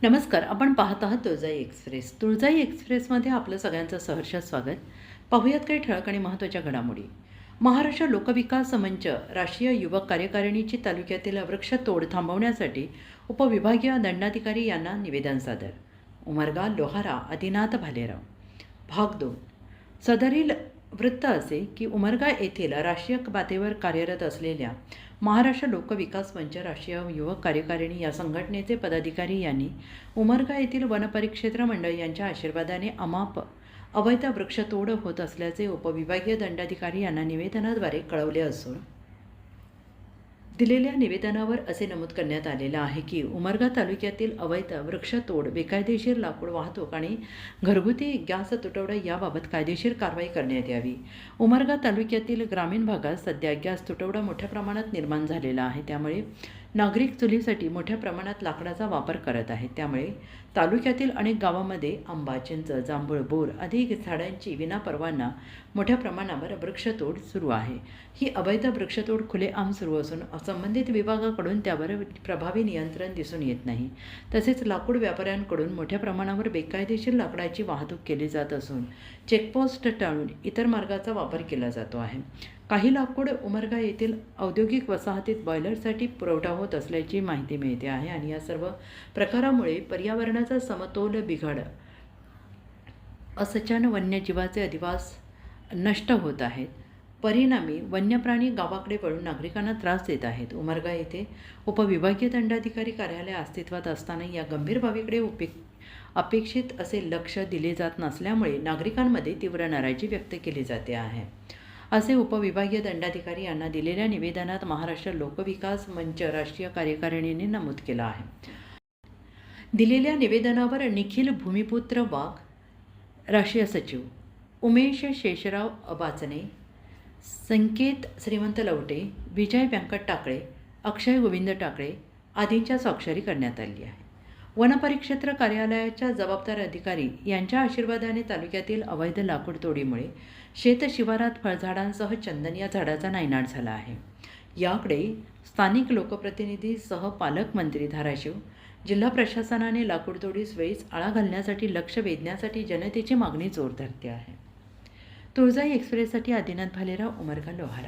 नमस्कार. आपण पाहत आहात तुळजाई एक्सप्रेस. तुळजाई एक्सप्रेसमध्ये आपलं सगळ्यांचं सहर्ष स्वागत. पाहूयात काही ठळक आणि महत्त्वाच्या घडामोडी. महाराष्ट्र लोकविकास मंच राष्ट्रीय युवक कार्यकारिणीची तालुक्यातील वृक्षतोड थांबवण्यासाठी उपविभागीय दंडाधिकारी यांना निवेदन सादर. उमरगा लोहारा आदिनाथ भालेराव. भाग 2. सदरील वृत्त असे की उमरगा येथील राष्ट्रीय पातळीवर कार्यरत असलेल्या महाराष्ट्र लोकविकास मंच राष्ट्रीय युवक कार्यकारिणी या संघटनेचे पदाधिकारी यांनी उमरगा येथील वनपरिक्षेत्र मंडळ यांच्या आशीर्वादाने अमाप अवैध वृक्षतोड होत असल्याचे उपविभागीय दंडाधिकारी यांना निवेदनाद्वारे कळवले असून दिलेल्या निवेदनावर असे नमूद करण्यात आलेलं आहे की उमरगा तालुक्यातील अवैध वृक्षतोड, बेकायदेशीर लाकूड वाहतूक आणि घरगुती गॅस तुटवडा याबाबत कायदेशीर कारवाई करण्यात यावी. उमरगा तालुक्यातील ग्रामीण भागात सध्या गॅस तुटवडा मोठ्या प्रमाणात निर्माण झालेला आहे. त्यामुळे नागरिक चुलीसाठी मोठ्या प्रमाणात लाकडाचा वापर करत आहेत. त्यामुळे तालुक्यातील अनेक गावांमध्ये आंबा, चिंच, जांभूळ, बोर आदी झाडांची विनापरवाना मोठ्या प्रमाणावर वृक्षतोड सुरू आहे. ही अवैध वृक्षतोड खुलेआम सुरू असून संबंधित विभागाकडून त्यावर प्रभावी नियंत्रण दिसून येत नाही. तसेच लाकूड व्यापाऱ्यांकडून मोठ्या प्रमाणावर बेकायदेशीर लाकडाची वाहतूक केली जात असून चेकपोस्ट टाळून इतर मार्गाचा वापर केला जातो आहे. काही लाकूड उमरगा येथील औद्योगिक वसाहतीत बॉयलरसाठी पुरवठा होत असल्याची माहिती मिळते आहे आणि या सर्व प्रकारामुळे पर्यावरणाचा समतोल बिघड असंख्य वन्यजीवाचे अधिवास नष्ट होत आहेत. परिणामी वन्यप्राणी गावाकडे वळून नागरिकांना त्रास देत आहेत. उमरगा येथे उपविभागीय दंडाधिकारी कार्यालय अस्तित्वात असताना या गंभीर बाबीकडे अपेक्षित असे लक्ष दिले जात नसल्यामुळे नागरिकांमध्ये तीव्र नाराजी व्यक्त केली जाते आहे, असे उपविभागीय दंडाधिकारी यांना दिलेल्या निवेदनात महाराष्ट्र लोकविकास मंच राष्ट्रीय कार्यकारिणीने नमूद केलं आहे. दिलेल्या निवेदनावर निखिल भूमिपुत्र वाघ, राष्ट्रीय सचिव, उमेश शेषराव अबाचने, संकेत श्रीमंत लवटे, विजय व्यंकट टाकळे, अक्षय गोविंद टाकळे आदींच्या स्वाक्षरी करण्यात आली आहे. वनपरिक्षेत्र कार्यालयाच्या जबाबदार अधिकारी यांच्या आशीर्वादाने तालुक्यातील अवैध लाकूड तोडीमुळे शेतशिवारात फळझाडांसह चंदन या झाडाचा नायनाट झाला आहे. याकडे स्थानिक लोकप्रतिनिधीसह पालकमंत्री धाराशिव, जिल्हा प्रशासनाने लाकूड तोडीस वेळीच आळा घालण्यासाठी लक्ष वेधण्यासाठी जनतेची मागणी जोर धरते आहे. तुळजाई एक्सप्रेससाठी आदिनाथ भालेराव, उमरगा लोहारा.